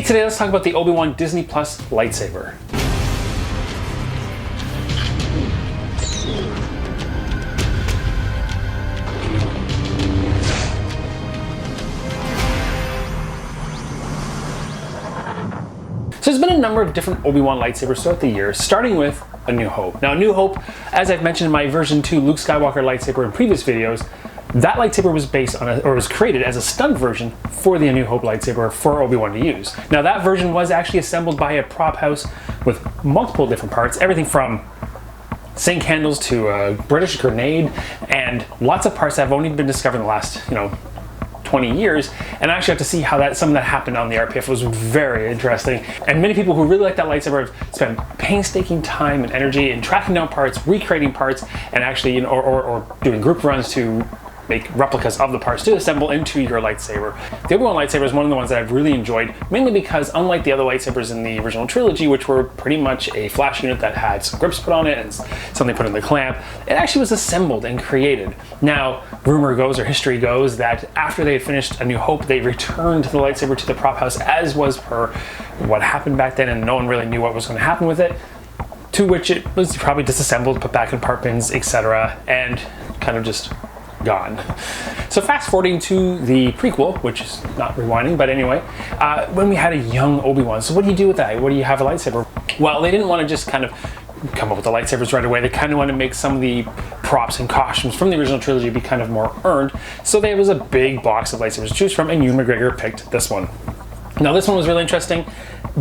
today let's talk about the Obi-Wan Disney Plus lightsaber. So there's been a number of different Obi-Wan lightsabers throughout the years, starting with A New Hope. Now, A New Hope, as I've mentioned in my version 2 Luke Skywalker lightsaber in previous videos, that lightsaber was based on, or was created as a stunt version for the A New Hope lightsaber for Obi-Wan to use. Now, that version was actually assembled by a prop house with multiple different parts, everything from St. Candles to a British grenade, and lots of parts that have only been discovered in the last, 20 years, and I actually have to see how some of that happened on the RPF. Was very interesting, and many people who really like that lightsaber have spent painstaking time and energy in tracking down parts, recreating parts, and actually, or doing group runs to make replicas of the parts to assemble into your lightsaber. The Obi-Wan lightsaber is one of the ones that I've really enjoyed, mainly because unlike the other lightsabers in the original trilogy, which were pretty much a flash unit that had some grips put on it and something put in the clamp, it actually was assembled and created. Now, rumor goes, or history goes, that after they had finished A New Hope, they returned the lightsaber to the prop house, as was per what happened back then, and no one really knew what was going to happen with it, to which it was probably disassembled, put back in part bins, etc., and kind of just gone. So fast forwarding to the prequel, which is not rewinding, but anyway, when we had a young Obi-Wan, so what do you do with that? What do you have a lightsaber? Well, they didn't want to just kind of come up with the lightsabers right away. They kind of wanted to make some of the props and costumes from the original trilogy be kind of more earned. So there was a big box of lightsabers to choose from, and Ewan McGregor picked this one. Now this one was really interesting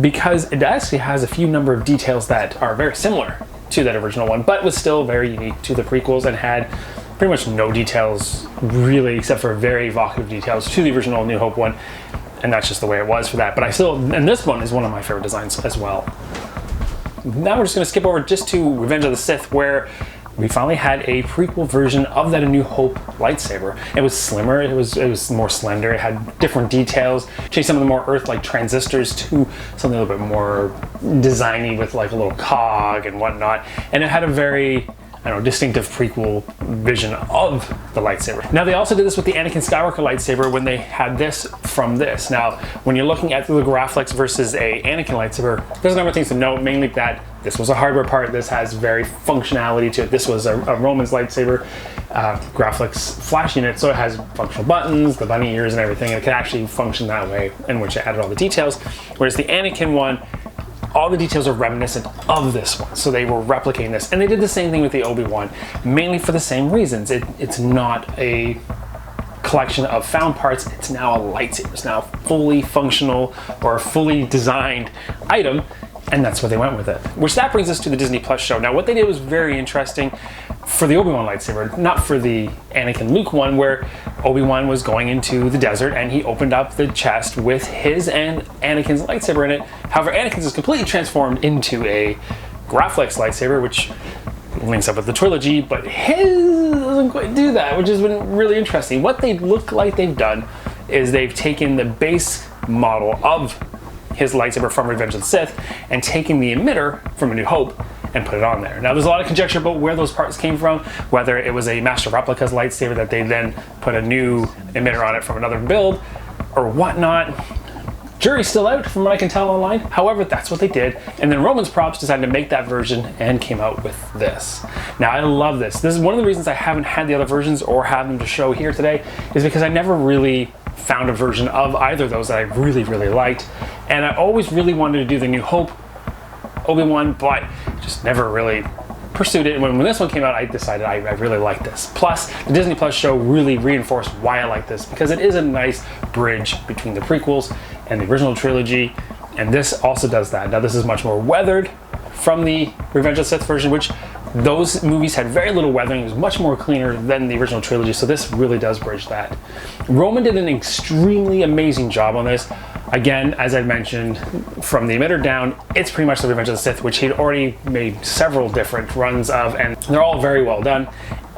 because it actually has a few number of details that are very similar to that original one, but was still very unique to the prequels and had pretty much no details really, except for very evocative details to the original New Hope one, and that's just the way it was for that. But and this one is one of my favorite designs as well. Now we're just going to skip over just to Revenge of the Sith, where we finally had a prequel version of that A New Hope lightsaber. It was slimmer, it was more slender, it had different details, changed some of the more Earth-like transistors to something a little bit more designy with like a little cog and whatnot, and it had a very distinctive prequel vision of the lightsaber. Now they also did this with the Anakin Skywalker lightsaber when they had this from this. Now, when you're looking at the Graflex versus a Anakin lightsaber, there's a number of things to note, mainly that this was a hardware part, this has very functionality to it. This was a Roman's lightsaber, Graflex flash unit, so it has functional buttons, the bunny ears and everything, and it can actually function that way, in which it added all the details. Whereas the Anakin one, all the details are reminiscent of this one, so they were replicating this. And they did the same thing with the Obi-Wan, mainly for the same reasons. It's not a collection of found parts, it's now a lightsaber. It's now a fully functional or a fully designed item, and that's where they went with it. Which that brings us to the Disney Plus show. Now what they did was very interesting for the Obi-Wan lightsaber, not for the Anakin Luke one, where Obi-Wan was going into the desert and he opened up the chest with his and Anakin's lightsaber in it. However, Anakin's is completely transformed into a Graflex lightsaber, which links up with the trilogy, but his doesn't quite do that, which has been really interesting. What they look like they've done is they've taken the base model of his lightsaber from Revenge of the Sith and taken the emitter from A New Hope and put it on there. Now there's a lot of conjecture about where those parts came from, whether it was a Master Replica's lightsaber that they then put a new emitter on it from another build or whatnot. Jury's still out from what I can tell online. However, that's what they did. And then Roman's Props decided to make that version and came out with this. Now I love this. This is one of the reasons I haven't had the other versions or have them to show here today, is because I never really found a version of either of those that I really, really liked. And I always really wanted to do the New Hope Obi-Wan, but just never really pursued it. And when this one came out, I decided I really like this. Plus, the Disney Plus show really reinforced why I like this, because it is a nice bridge between the prequels and the original trilogy, and this also does that. Now this is much more weathered from the Revenge of the Sith version, which those movies had very little weathering. It was much more cleaner than the original trilogy, so this really does bridge that. Roman did an extremely amazing job on this. Again, as I mentioned, from the emitter down, it's pretty much the Revenge of the Sith, which he'd already made several different runs of, and they're all very well done.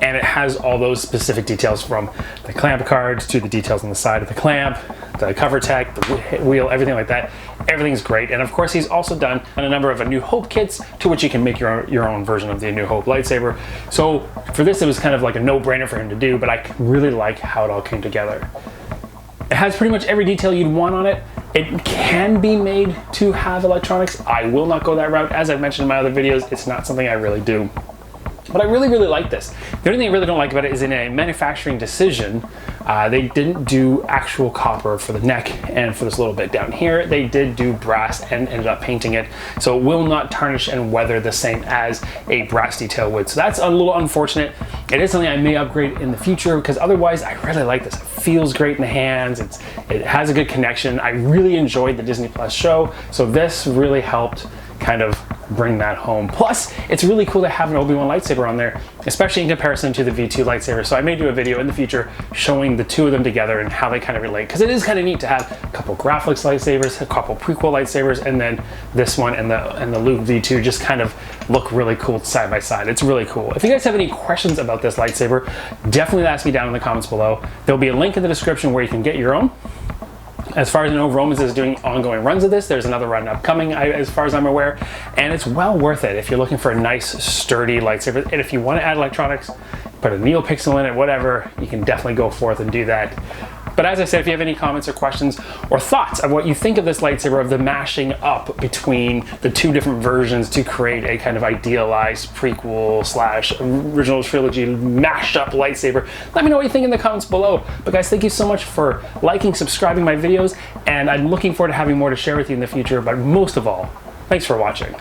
And it has all those specific details, from the clamp cards to the details on the side of the clamp, the cover tech, the wheel, everything like that. Everything's great. And of course, he's also done a number of A New Hope kits to which you can make your own version of the A New Hope lightsaber. So for this, it was kind of like a no-brainer for him to do, but I really like how it all came together. It has pretty much every detail you'd want on it. It can be made to have electronics. I will not go that route. As I've mentioned in my other videos, it's not something I really do. But I really, really like this. The only thing I really don't like about it is in a manufacturing decision, they didn't do actual copper for the neck and for this little bit down here. They did do brass and ended up painting it. So it will not tarnish and weather the same as a brass detail would. So that's a little unfortunate. It is something I may upgrade in the future because otherwise I really like this. It feels great in the hands. It has a good connection. I really enjoyed the Disney Plus show. So this really helped kind of bring that home. Plus, it's really cool to have an Obi-Wan lightsaber on there, especially in comparison to the V2 lightsaber. So I may do a video in the future showing the two of them together and how they kind of relate, because it is kind of neat to have a couple graphics lightsabers, a couple prequel lightsabers, and then this one and the Luke V2 just kind of look really cool side by side. It's really cool. If you guys have any questions about this lightsaber, definitely ask me down in the comments below. There'll be a link in the description where you can get your own. As far as I know, Romans is doing ongoing runs of this. There's another run upcoming, as far as I'm aware, and it's well worth it if you're looking for a nice, sturdy lightsaber. And if you want to add electronics, put a NeoPixel in it, whatever, you can definitely go forth and do that. But as I said, if you have any comments or questions or thoughts of what you think of this lightsaber, of the mashing up between the two different versions to create a kind of idealized prequel / original trilogy mashed up lightsaber, let me know what you think in the comments below. But guys, thank you so much for liking, subscribing my videos, and I'm looking forward to having more to share with you in the future. But most of all, thanks for watching.